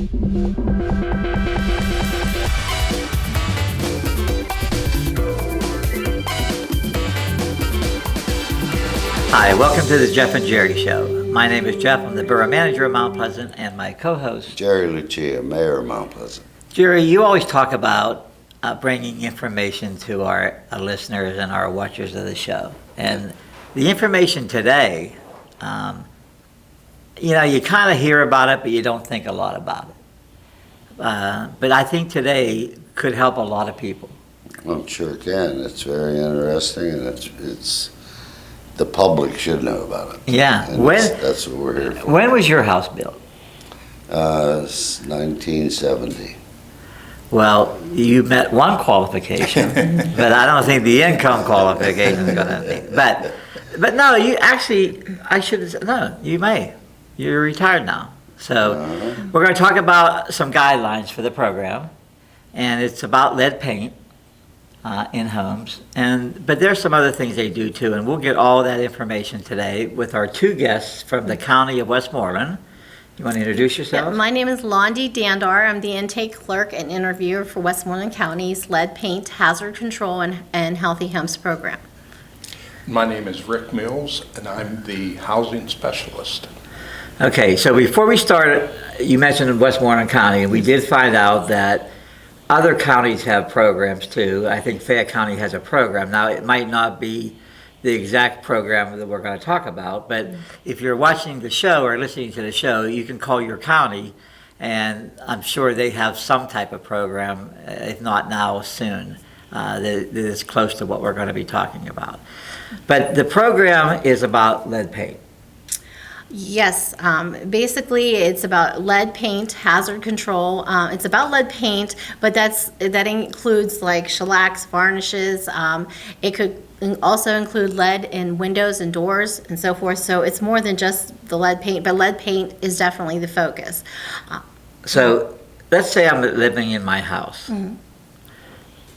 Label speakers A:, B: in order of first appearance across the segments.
A: Hi, welcome to the Jeff and Jerry Show. My name is Jeff. I'm the Borough Manager of Mount Pleasant, and my co-host,
B: Jerry Lucia, Mayor of Mount Pleasant.
A: Jerry. You always talk about bringing information to our listeners and our watchers of the show. And the information today, you kind of hear about it, but you don't think a lot about it. But I think today could help a lot of people.
B: Well, it sure can. It's very interesting, and it's the public should know about it.
A: Yeah.
B: And that's what we're here for.
A: When was your house built?
B: 1970.
A: Well, you met one qualification, but I don't think the income qualification is going to be. But no, you actually, I should have said, no, you may. You're retired now. So we're going to talk about some guidelines for the program, and it's about lead paint in homes. But there's some other things they do too, and we'll get all that information today with our two guests from the county of Westmoreland. You want to introduce yourself?
C: Yeah, my name is Landy. I'm the intake clerk and interviewer for Westmoreland County's Lead Paint Hazard Control and Healthy Homes program.
D: My name is Rick Mills, and I'm the housing specialist.
A: Okay, so before we start, you mentioned Westmoreland County, and we did find out that other counties have programs too. I think Fayette County has a program. Now, it might not be the exact program that we're going to talk about, but if you're watching the show or listening to the show, you can call your county, and I'm sure they have some type of program, if not now, soon, that is close to what we're going to be talking about. But the program is about lead paint.
C: Yes, basically it's about lead paint, hazard control. It's about lead paint, but that includes like shellacs, varnishes. It could also include lead in windows and doors and so forth. So it's more than just the lead paint, but lead paint is definitely the focus.
A: So let's say I'm living in my house, and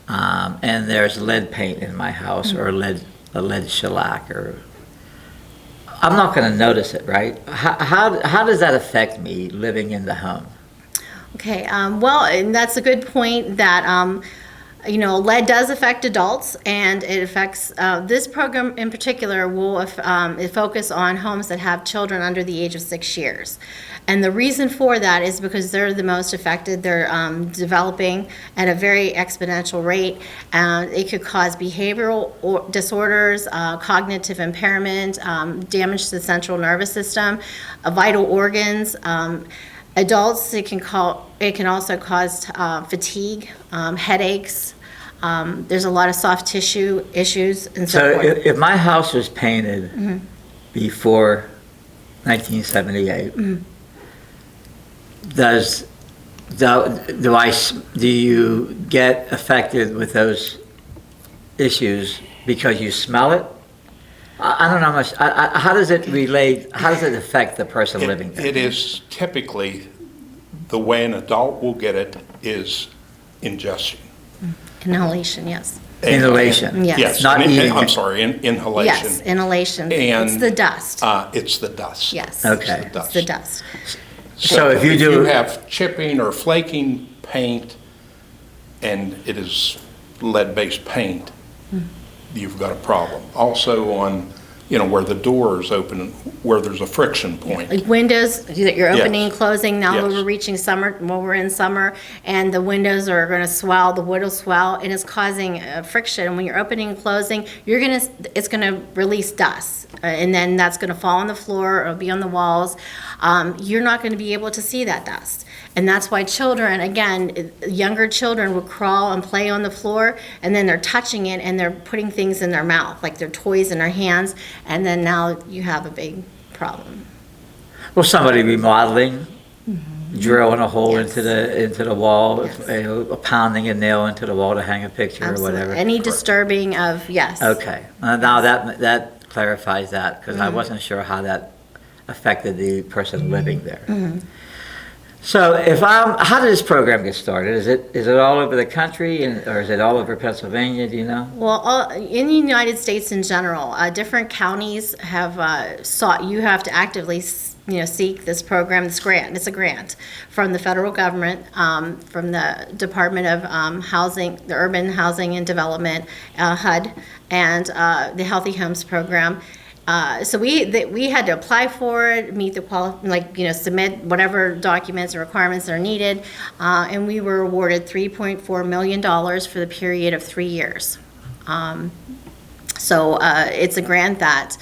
A: there's lead paint in my house, or a lead shellac, or I'm not going to notice it, right? How does that affect me living in the home?
C: Okay, well, and that's a good point that, lead does affect adults, and it affects, this program in particular will focus on homes that have children under the age of 6 years. And the reason for that is because they're the most affected. They're developing at a very exponential rate. It could cause behavioral disorders, cognitive impairment, damage to the central nervous system, vital organs. Adults, it can also cause fatigue, headaches. There's a lot of soft tissue issues and so forth.
A: So if my house was painted before 1978, do you get affected with those issues because you smell it? I don't know much. How does it relate? How does it affect the person living there?
D: It is typically the way an adult will get it is ingestion.
C: Inhalation, yes.
A: Inhalation.
C: Yes.
A: Not eating.
D: I'm sorry, inhalation.
C: Yes, inhalation.
D: And
C: it's the dust.
D: It's the dust.
C: Yes.
A: Okay.
C: It's the dust.
A: So if you
D: have chipping or flaking paint, and it is lead-based paint, you've got a problem. Also on, where the door is open, where there's a friction point.
C: Like windows that you're opening and closing. Now that
D: Yes.
C: we're reaching summer, we're in summer, and the windows are going to swell, the wood will swell, and it's causing friction. When you're opening and closing, it's going to release dust, and then that's going to fall on the floor or be on the walls. You're not going to be able to see that dust. And that's why children, again, younger children would crawl and play on the floor, and then they're touching it and they're putting things in their mouth, like their toys in their hands, and then now you have a big problem.
A: Well, somebody remodeling, drilling a hole
C: Yes.
A: into the wall,
C: Yes.
A: pounding a nail into the wall to hang a picture
C: Absolutely.
A: or whatever.
C: Any disturbing of, yes.
A: Okay. Now that clarifies that, because I wasn't sure how that affected the person living there. So how did this program get started? Is it all over the country or is it all over Pennsylvania? Do you know?
C: Well, in the United States in general, different counties have sought. You have to actively, seek this program, this grant. It's a grant from the federal government, from the Department of Housing, the Urban Housing and Development, HUD, and the Healthy Homes Program. So we had to apply for it, meet the submit whatever documents and requirements are needed, and we were awarded $3.4 million for the period of 3 years. So it's a grant that,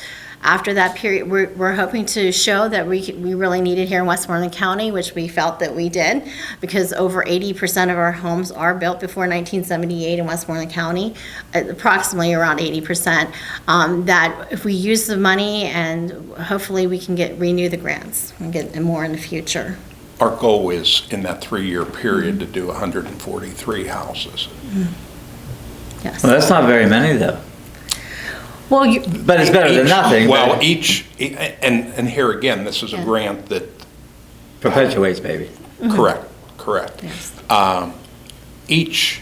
C: after that period, we're hoping to show that we really need it here in Westmoreland County, which we felt that we did, because over 80% of our homes are built before 1978 in Westmoreland County, approximately around 80%, that if we use the money, and hopefully we can renew the grants and get more in the future.
D: Our goal is, in that 3-year period, to do 143 houses.
C: Yes.
A: Well, that's not very many though.
C: Well,
A: But it's better than nothing.
D: Well,
A: but
D: and here again, this is a grant that,
A: perpetuates, baby.
D: correct.
C: Yes.
D: Each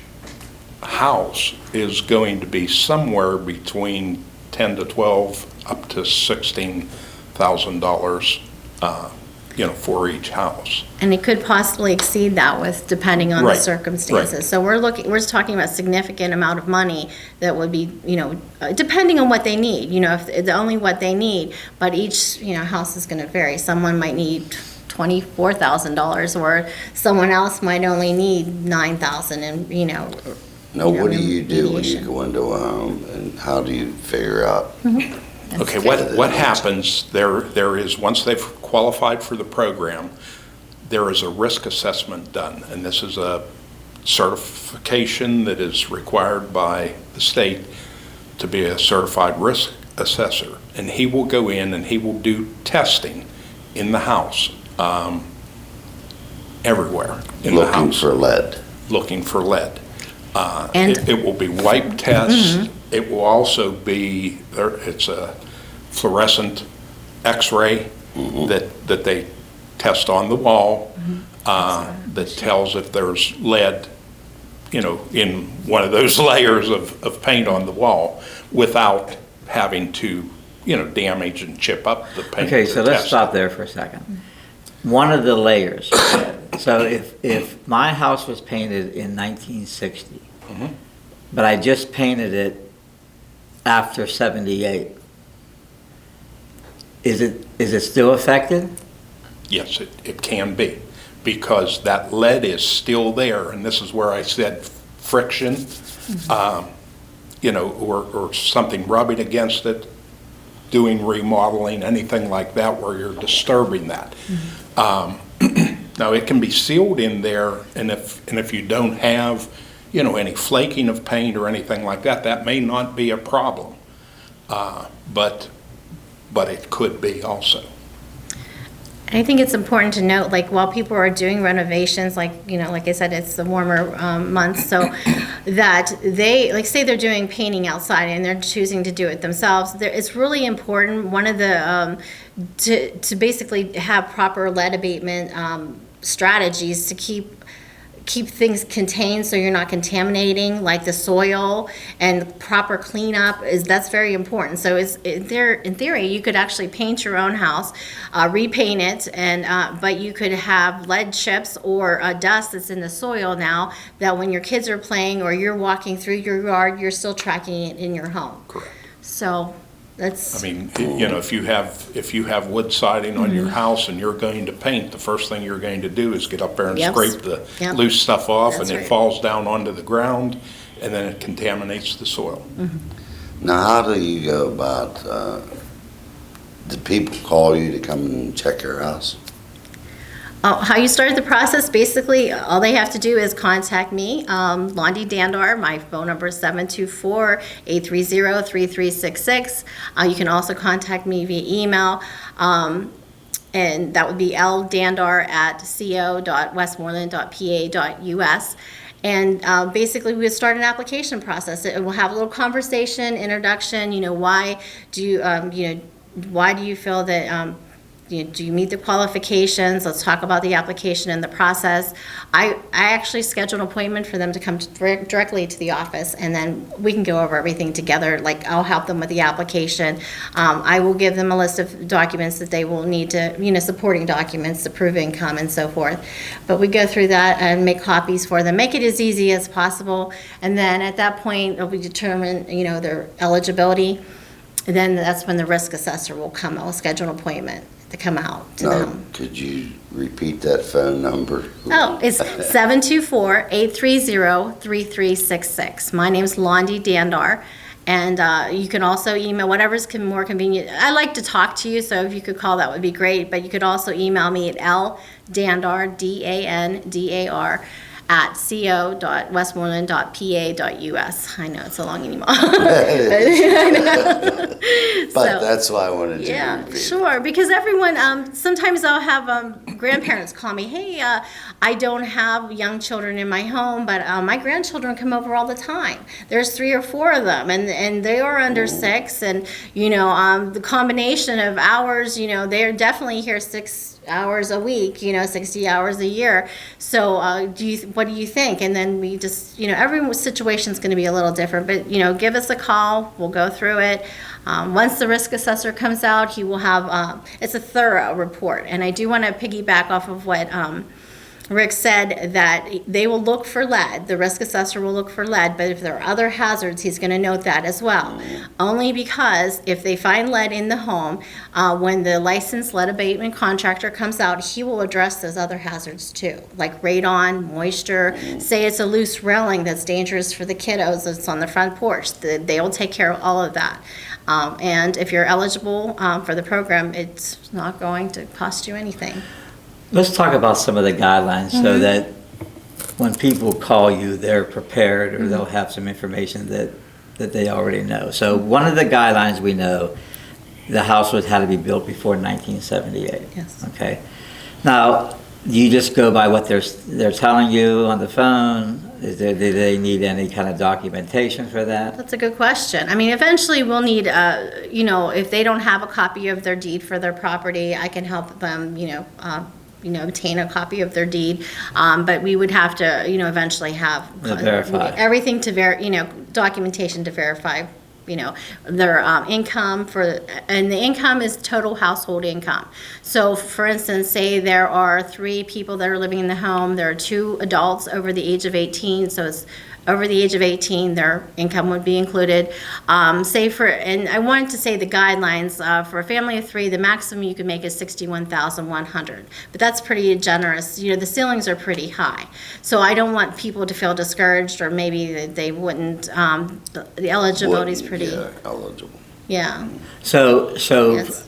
D: house is going to be somewhere between 10 to 12, up to $16,000, for each house.
C: And it could possibly exceed that depending on the
D: Right,
C: circumstances.
D: right.
C: So we're talking about significant amount of money that would be, depending on what they need, if it's only what they need, but each, house is gonna vary. Someone might need $24,000, or someone else might only need $9,000, and,
B: Now, what do you do when you
C: mediation.
B: go into a home, and how do you figure out?
D: Okay, what happens, there is, once they've qualified for the program, there is a risk assessment done, and this is a certification that is required by the state to be a certified risk assessor. And he will go in and he will do testing in the house, everywhere in the
B: Looking
D: house.
B: for lead.
D: Looking for lead.
C: And-
D: It will be wipe tests. It will also be, it's a fluorescent X-ray that they test on the wall, that tells if there's lead, in one of those layers of paint on the wall, without having to, damage and chip up the paint.
A: Okay, so
D: they're
A: let's
D: testing.
A: stop there for a second. One of the layers. So if my house was painted in 1960, but I just painted it after 78, is it still affected?
D: Yes, it can be, because that lead is still there, and this is where I said friction, or something rubbing against it, doing remodeling, anything like that where you're disturbing that. Now, it can be sealed in there, and if you don't have, any flaking of paint or anything like that, that may not be a problem, but it could be also.
C: I think it's important to note, while people are doing renovations, like I said, it's the warmer months, so that they, say they're doing painting outside and they're choosing to do it themselves, it's really important, one of the, to basically have proper lead abatement strategies to keep things contained so you're not contaminating, like the soil, and proper cleanup that's very important. So in theory, you could actually paint your own house, repaint it, and but you could have lead chips or dust that's in the soil now, that when your kids are playing or you're walking through your yard, you're still tracking it in your home.
D: Correct.
C: So that's.
D: I mean, if you have wood siding on your house and you're going to paint, the first thing you're going to do is get up there and
C: Yep.
D: scrape the
C: Yep.
D: loose stuff off,
C: That's
D: and it
C: right.
D: falls down onto the ground, and then it contaminates the soil.
B: Now, how do you go about, do people call you to come and check your house?
C: How you started the process, basically, all they have to do is contact me, Landy Dandar. My phone number is 724-830-3366. You can also contact me via email, and that would be ldandar@co.westmoreland.pa.us. And basically, we would start an application process. We'll have a little conversation, introduction. Why do you, why do you feel that do you meet the qualifications? Let's talk about the application and the process. I actually schedule an appointment for them to come directly to the office, and then we can go over everything together. Like, I'll help them with the application. I will give them a list of documents that they will need to, supporting documents to prove income and so forth. But we go through that and make copies for them, make it as easy as possible. And then at that point, we determine, their eligibility. And then that's when the risk assessor will come. I'll schedule an appointment to come out to the
B: Now,
C: home.
B: could you repeat that phone number?
C: Oh, it's 724-830-3366. My name's Landy Dandar. And you can also email whatever's more convenient. I like to talk to you, so if you could call, that would be great. But you could also email me at ldandar, DANDAR, at co.westmoreland.pa.us. I know it's a long email.
B: But that's why I wanted you to
C: Yeah,
B: repeat it.
C: sure. Because everyone, sometimes I'll have grandparents call me, hey, I don't have young children in my home, but my grandchildren come over all the time. There's 3 or 4 of them, and they are under 6. And, the combination of hours, they're definitely here 6 hours a week, 60 hours a year. So what do you think? And then we just, every situation's going to be a little different, but, give us a call. We'll go through it. Once the risk assessor comes out, he will have, it's a thorough report. And I do want to piggyback off of what Rick said, that they will look for lead. The risk assessor will look for lead, but if there are other hazards, he's going to note that as well. Only because if they find lead in the home, when the licensed lead abatement contractor comes out, he will address those other hazards too, like radon, moisture. Say it's a loose railing that's dangerous for the kiddos that's on the front porch. They will take care of all of that. And if you're eligible for the program, it's not going to cost you anything.
A: Let's talk about some of the guidelines so that when people call you, they're prepared, or they'll have some information that they already know. So one of the guidelines we know, the house had to be built before 1978.
C: Yes.
A: Okay. Now, you just go by what they're telling you on the phone? Do they need any kind of documentation for that?
C: That's a good question. I mean, eventually we'll need, if they don't have a copy of their deed for their property, I can help them, obtain a copy of their deed. But we would have to, eventually have
A: Verify.
C: everything to documentation to verify, their income and the income is total household income. So for instance, say there are 3 people that are living in the home, there are 2 adults over the age of 18, so it's over the age of 18, their income would be included. And I wanted to say the guidelines, for a family of 3, the maximum you can make is $61,100. But that's pretty generous. The ceilings are pretty high. So I don't want people to feel discouraged, or maybe that they wouldn't, the eligibility is pretty,
B: Yeah, eligible.
C: yeah.
A: So
C: Yes.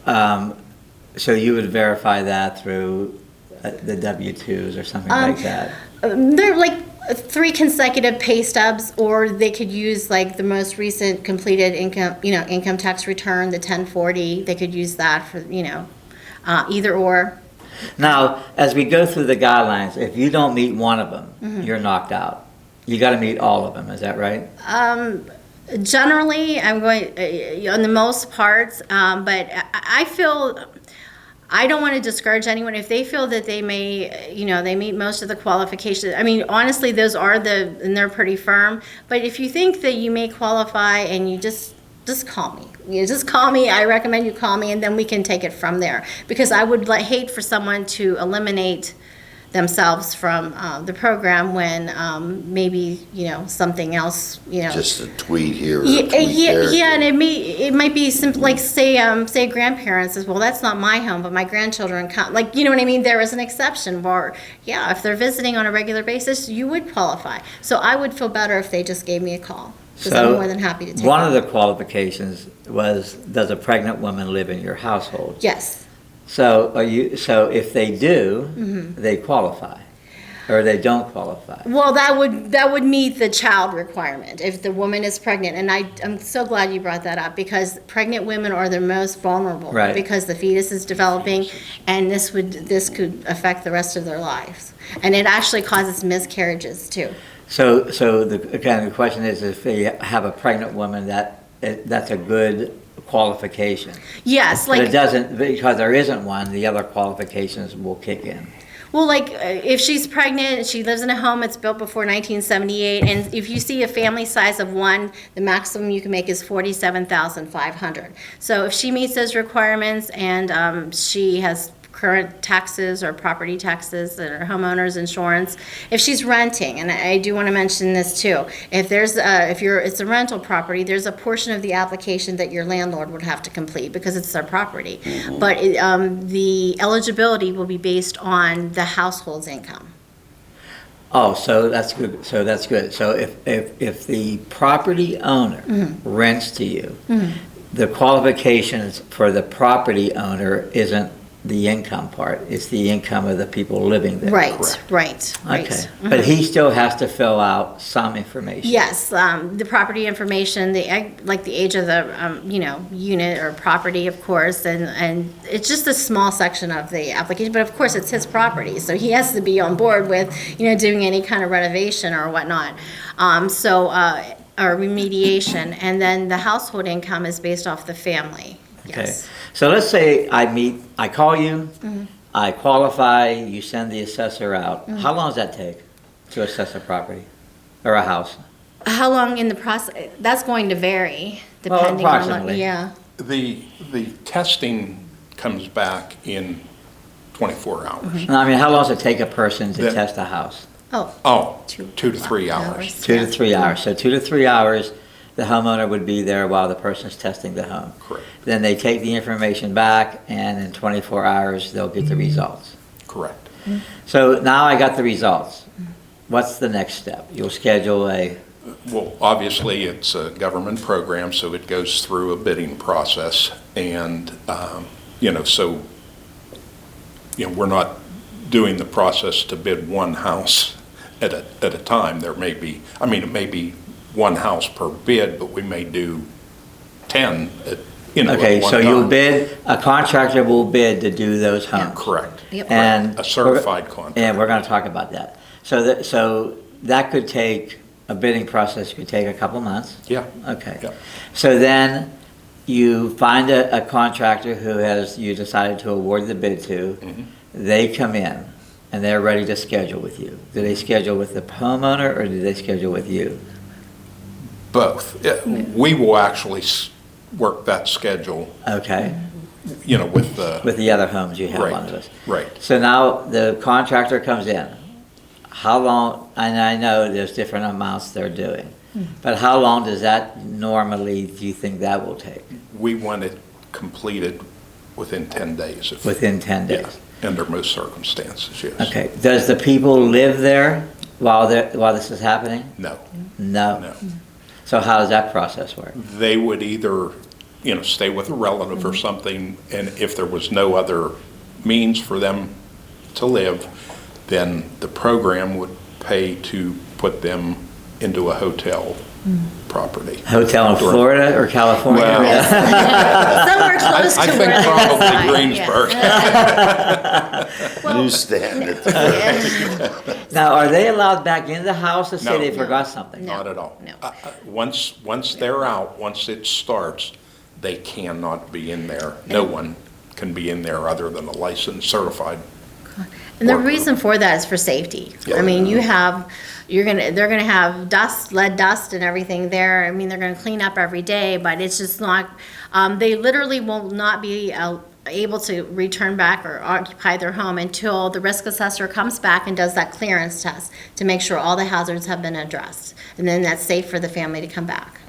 A: So you would verify that through the W-2s or something like that?
C: They're like 3 consecutive pay stubs, or they could use like the most recent completed income tax return, the 1040. They could use that for, either or.
A: Now, as we go through the guidelines, if you don't meet one of them, you're knocked out. You got to meet all of them, is that right?
C: Generally, I'm going on the most parts, but I feel I don't want to discourage anyone if they feel that they may, they meet most of the qualifications. I mean, honestly, those are and they're pretty firm. But if you think that you may qualify, and you just call me. Just call me. I recommend you call me, and then we can take it from there. Because I would hate for someone to eliminate themselves from the program when maybe something else
B: Just a tweet here or a
C: yeah,
B: tweet there.
C: yeah, and it might be simple, like say grandparents as well. That's not my home, but my grandchildren come. You know what I mean? There is an exception where, if they're visiting on a regular basis, you would qualify. So I would feel better if they just gave me a call, because I'm more than happy to take
A: one
C: it.
A: of the qualifications was, does a pregnant woman live in your household?
C: Yes.
A: So if they do, they qualify, or they don't qualify.
C: Well, that would meet the child requirement if the woman is pregnant, and I'm so glad you brought that up, because pregnant women are the most vulnerable,
A: Right.
C: because the fetus is developing, and this could affect the rest of their lives, and it actually causes miscarriages too.
A: So the question is, if they have a pregnant woman, that's a good qualification.
C: Yes,
A: But it
C: like,
A: doesn't, because there isn't one, the other qualifications will kick in.
C: well, like, if she's pregnant, she lives in a home that's built before 1978, and if you see a family size of one, the maximum you can make is 47,500. So if she meets those requirements and she has current taxes or property taxes or homeowner's insurance, if she's renting, and I do want to mention this too, if there's it's a rental property, there's a portion of the application that your landlord would have to complete because it's their property. But the eligibility will be based on the household's income.
A: Oh, so that's good. So that's good. So if the property owner rents to you, the qualifications for the property owner isn't the income part, it's the income of the people living there.
C: Right,
D: Correct.
C: right.
A: Okay, but he still has to fill out some information.
C: Yes, the property information, like the age of the, unit or property, of course, and it's just a small section of the application, but of course, it's his property, so he has to be on board with, doing any kind of renovation or whatnot. Or remediation, and then the household income is based off the family.
A: Okay,
C: Yes.
A: so let's say I call you, I qualify, you send the assessor out. How long does that take to assess a property or a house?
C: How long in the process? That's going to vary depending on,
A: approximately.
C: yeah.
D: The testing comes back in 24 hours.
A: No, I mean, how long does it take a person to
D: The-
A: test a house?
D: Oh, 2 to 3 hours.
A: 2 to 3 hours. So 2 to 3 hours, the homeowner would be there while the person's testing the home.
D: Correct.
A: Then they take the information back, and in 24 hours, they'll get the results.
D: Correct.
A: So now I got the results. What's the next step? You'll schedule
D: Well, obviously, it's a government program, so it goes through a bidding process. And, we're not doing the process to bid one house at a time. There may be, it may be one house per bid, but we may do 10 at
A: okay,
D: one
A: so you'll
D: time.
A: bid, a contractor will bid to do those homes.
D: Correct.
C: Yep.
A: And
D: A certified contractor.
A: And we're going to talk about that. So that could take, a bidding process could take a couple months.
D: Yeah.
A: Okay.
D: Yeah.
A: So then you find a contractor who you decided to award the bid to. They come in and they're ready to schedule with you. Do they schedule with the homeowner or do they schedule with you?
D: Both. We will actually work that schedule,
A: Okay.
D: with the.
A: With the other homes you have
D: Right,
A: on the list.
D: right.
A: So now the contractor comes in. How long, and I know there's different amounts they're doing, but how long does that normally, do you think that will take?
D: We want it completed within 10 days.
A: Within 10 days?
D: Yeah, under most circumstances, yes.
A: Okay. Does the people live there while this is happening?
D: No,
A: No.
D: no.
A: So how does that process work?
D: They would either, stay with a relative or something, and if there was no other means for them to live, then the program would pay to put them into a hotel property.
A: Hotel in Florida or California?
D: Well,
C: Somewhere close
D: I
C: to
D: think
C: where they
D: probably
C: reside,
D: Greensburg.
C: Well,
B: Newsstand at the
C: yeah.
A: Now, are they allowed back into the house to say
D: No.
A: they forgot something?
D: Not at all.
C: No.
D: Once they're out, once it starts, they cannot be in there. No one can be in there other than a licensed, certified.
C: And the
D: worker.
C: reason for that is for safety.
D: Yeah.
C: I mean, they're gonna have dust, lead dust and everything there. I mean, they're gonna clean up every day, but it's just not, they literally will not be able to return back or occupy their home until the risk assessor comes back and does that clearance test to make sure all the hazards have been addressed. And then that's safe for the family to come back.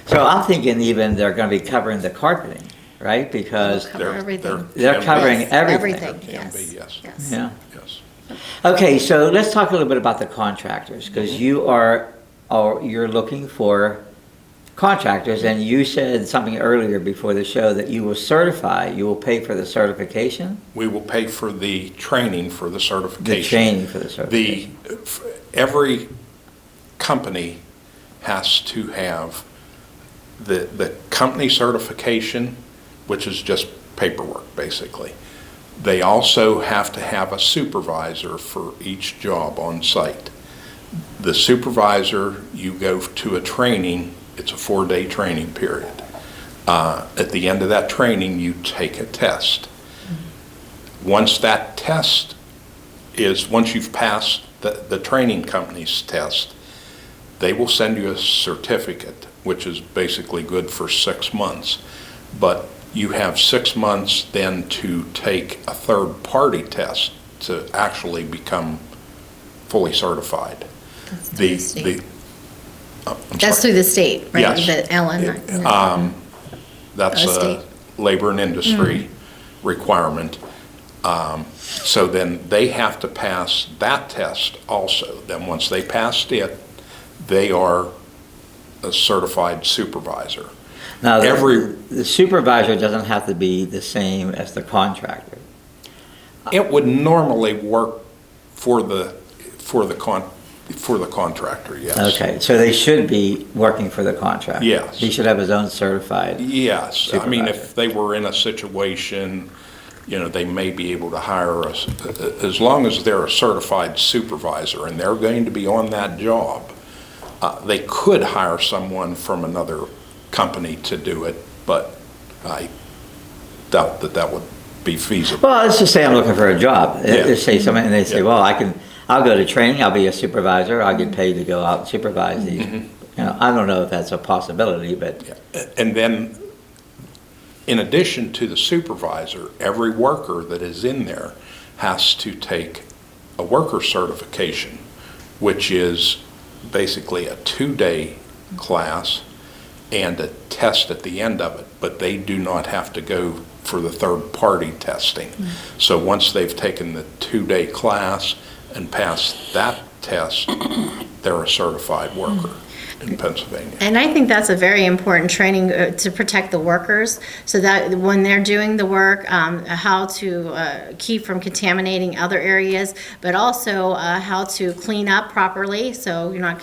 A: So I'm thinking even they're going to be covering the carpeting, right? Because,
C: Cover everything.
A: They're
D: can be-
A: covering
C: Yes,
A: everything.
D: Can
C: yes.
D: be, yes.
C: Yes.
A: yeah.
D: Yes.
A: Okay, so let's talk a little bit about the contractors, because you're looking for contractors, and you said something earlier before the show that you will pay for the certification?
D: We will pay for the training for the
A: The
D: certification.
A: training for the certification.
D: Every company has to have the company certification, which is just paperwork, basically. They also have to have a supervisor for each job on site. The supervisor, you go to a training, it's a 4-day training period. At the end of that training, you take a test. Once that test once you've passed the training company's test, they will send you a certificate, which is basically good for 6 months. But you have 6 months then to take a third-party test to actually become fully certified.
C: That's through the state.
D: I'm
C: That's
D: sorry.
C: through the state, right?
D: Yes.
C: The Ellen.
D: That's a
C: state.
D: labor and industry requirement. So then they have to pass that test also. Then once they passed it, they are a certified supervisor.
A: Now,
D: Every-
A: the supervisor doesn't have to be the same as the contractor.
D: It would normally work for the contractor, yes.
A: Okay, so they should be working for the contractor.
D: Yes.
A: He should have his own certified.
D: Yes, I mean,
A: Supervisor.
D: if they were in a situation, they may be able to hire us, as long as they're a certified supervisor and they're going to be on that job, they could hire someone from another company to do it, but I doubt that would be feasible.
A: Well, let's just say I'm looking for a job.
D: Yeah.
A: Let's say somebody, and they say,
D: Yeah.
A: well, I'll go to training, I'll be a supervisor, I'll get paid to go out and supervise these. I don't know if that's a possibility, but
D: And then, in addition to the supervisor, every worker that is in there has to take a worker certification, which is basically a 2-day class and a test at the end of it, but they do not have to go for the third-party testing. So once they've taken the 2-day class and passed that test, they're a certified worker in Pennsylvania.
C: And I think that's a very important training to protect the workers, so that when they're doing the work, how to keep from contaminating other areas, but also how to clean up properly, so you're not,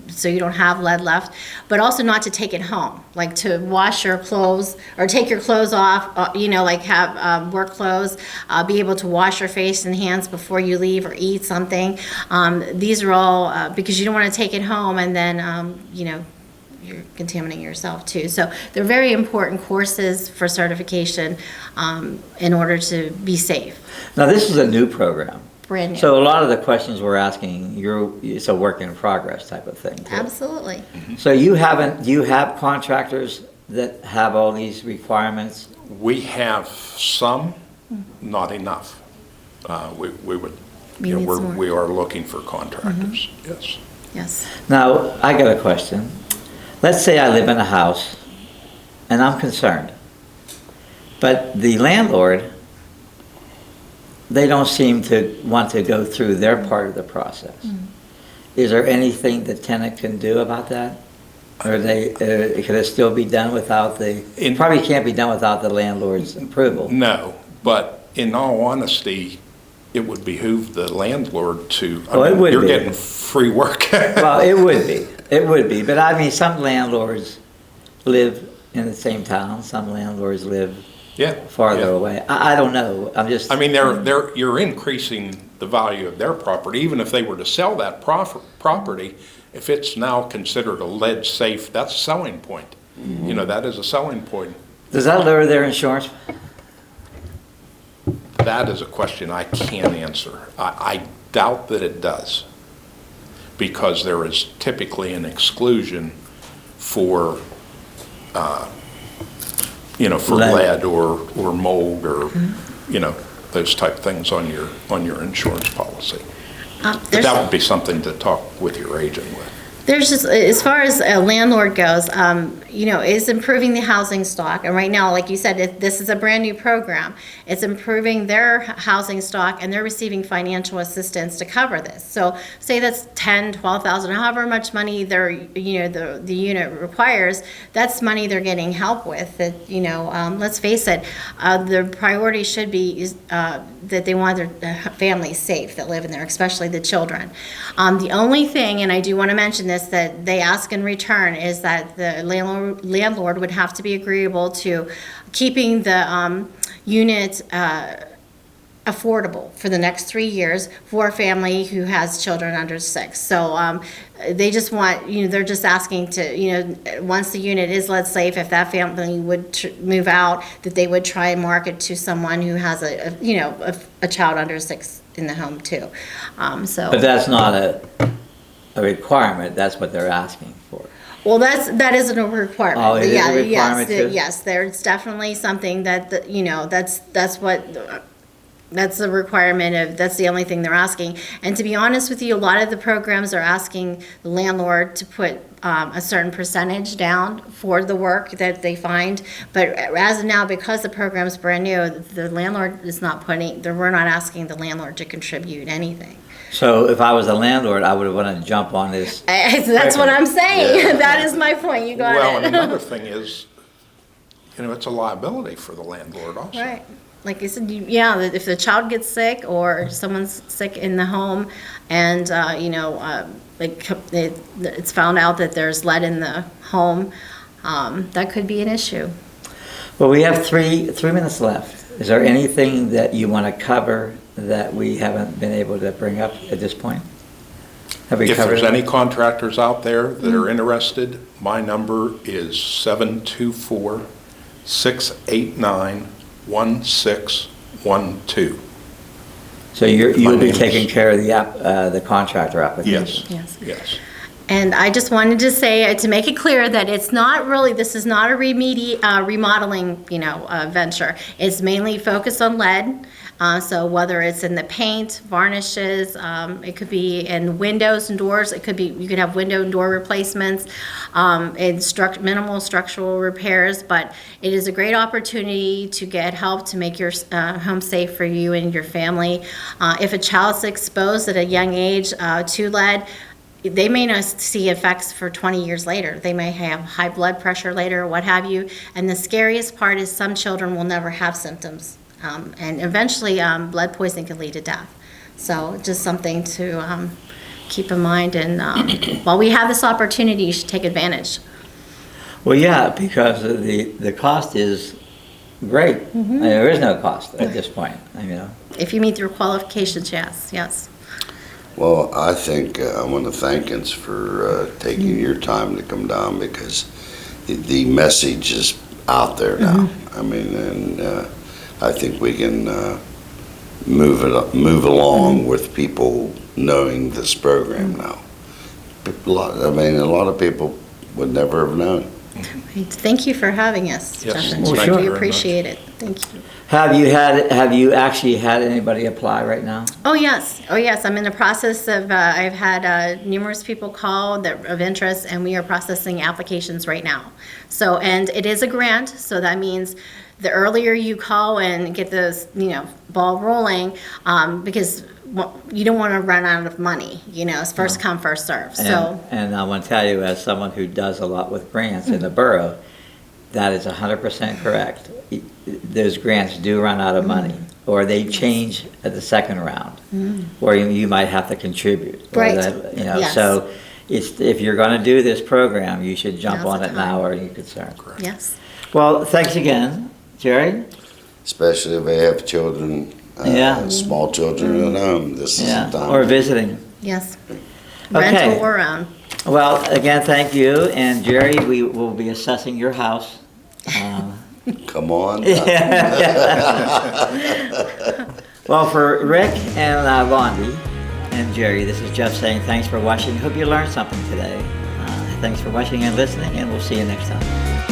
C: so you don't have lead left, but also not to take it home, like to wash your clothes or take your clothes off, like have work clothes, be able to wash your face and hands before you leave or eat something. These are all because you don't want to take it home and then, you're contaminating yourself too. So they're very important courses for certification in order to be safe.
A: now this is a new program.
C: Brand new.
A: So a lot of the questions we're asking, it's a work in progress type of thing. too.
C: Absolutely.
A: So do you have contractors that have all these requirements?
D: We have some, not enough. We would,
C: We need some more.
D: we are looking for contractors, yes.
C: Yes.
A: Now, I got a question. Let's say I live in a house and I'm concerned, but the landlord, they don't seem to want to go through their part of the process. Is there anything the tenant can do about that? Or could it still be done without it probably can't be done without the landlord's approval?
D: No, but in all honesty, it would behoove the landlord to,
A: Oh, it would
D: you're
A: be.
D: getting free work.
A: Well, it would be, but I mean, some landlords live in the same town, some landlords live
D: Yeah.
A: farther
D: yeah.
A: away. I don't know, I'm just.
D: I mean, you're increasing the value of their property, even if they were to sell that property, if it's now considered a lead safe, that's a selling point. That is a selling point.
A: Does that lower their insurance?
D: That is a question I can't answer. I doubt that it does, because there is typically an exclusion for, for lead or mold or, those type things on your insurance policy. But that would be something to talk with your agent with.
C: There's just, as far as a landlord goes, is improving the housing stock. And right now, like you said, this is a brand new program. It's improving their housing stock, and they're receiving financial assistance to cover this. So say that's $10,000, $12,000, however much money the unit requires, that's money they're getting help with. That, let's face it, the priority should be that they want their families safe that live in there, especially the children. The only thing, and I do want to mention this, that they ask in return is that the landlord would have to be agreeable to keeping the unit affordable for the next 3 years for a family who has children under 6. So they just want, they're just asking to, once the unit is lead safe, if that family would move out, that they would try and market to someone who has a child under 6 in the home too.
A: But that's not a requirement, that's what they're asking for.
C: Well, that isn't a requirement.
A: Oh, it is a requirement too?
C: Yes, there's definitely something that, that's the requirement that's the only thing they're asking. And to be honest with you, a lot of the programs are asking the landlord to put a certain percentage down for the work that they find. But as of now, because the program's brand new, the landlord is not we're not asking the landlord to contribute anything.
A: So if I was a landlord, I would want to jump on this.
C: That's what I'm saying.
B: Yeah.
C: That is my point. You got
D: Well,
C: it.
D: and another thing is, it's a liability for the landlord also.
C: Right. Like I said, if the child gets sick or someone's sick in the home and, it's found out that there's lead in the home, that could be an issue.
A: Well, we have three minutes left. Is there anything that you want to cover that we haven't been able to bring up at this point? Have we
D: If
A: covered
D: there's
A: it?
D: any contractors out there that are interested, my number is 724-689-1612.
A: So you'll
D: My
A: be
D: name is-
A: taking care of the contractor application?
D: Yes,
C: Yes.
D: yes.
C: And I just wanted to say, to make it clear that this is not a remodeling, venture. It's mainly focused on lead. So whether it's in the paint, varnishes, it could be in windows and doors. It could be, you could have window and door replacements, minimal structural repairs. But it is a great opportunity to get help to make your home safe for you and your family. If a child's exposed at a young age to lead, they may not see effects for 20 years later. They may have high blood pressure later, what have you. And the scariest part is some children will never have symptoms. And eventually, blood poisoning can lead to death. So just something to keep in mind. And while we have this opportunity, you should take advantage.
A: Well, yeah, because the cost is great. I mean, there is no cost at this point,
C: If you meet your qualifications, yes.
B: Well, I think I want to thank us for taking your time to come down because the message is out there now. I mean, and I think we can move along with people knowing this program now. A lot of people would never have known.
C: Thank you for having us,
D: Yes,
C: Justin.
A: well, sure.
C: We appreciate it. Thank you.
A: Have you actually had anybody apply right now?
C: Oh, yes. I'm in the process of, I've had numerous people call that of interest, and we are processing applications right now. So, and it is a grant, so that means the earlier you call and get this, ball rolling, because you don't want to run out of money, it's first come, first serve. So,
A: And I want to tell you, as someone who does a lot with grants in the borough, that is 100% correct. Those grants do run out of money, or they change at the second round, or you might have to contribute.
C: Right. Yes.
A: So if you're going to do this program, you should jump
C: Now's
A: on
C: the
A: it now,
C: time.
A: or you're concerned.
C: yes.
A: Well, thanks again, Jerry.
B: Especially if they have children,
A: Yeah.
B: small children at home. This is the time.
A: Or visiting.
C: Yes.
A: Okay.
C: Rental or own.
A: Well, again, thank you, and Jerry, we will be assessing your house.
B: Come on.
A: Well, for Rick and Landy and Jerry, this is Jeff saying thanks for watching. Hope you learned something today. Thanks for watching and listening, and we'll see you next time.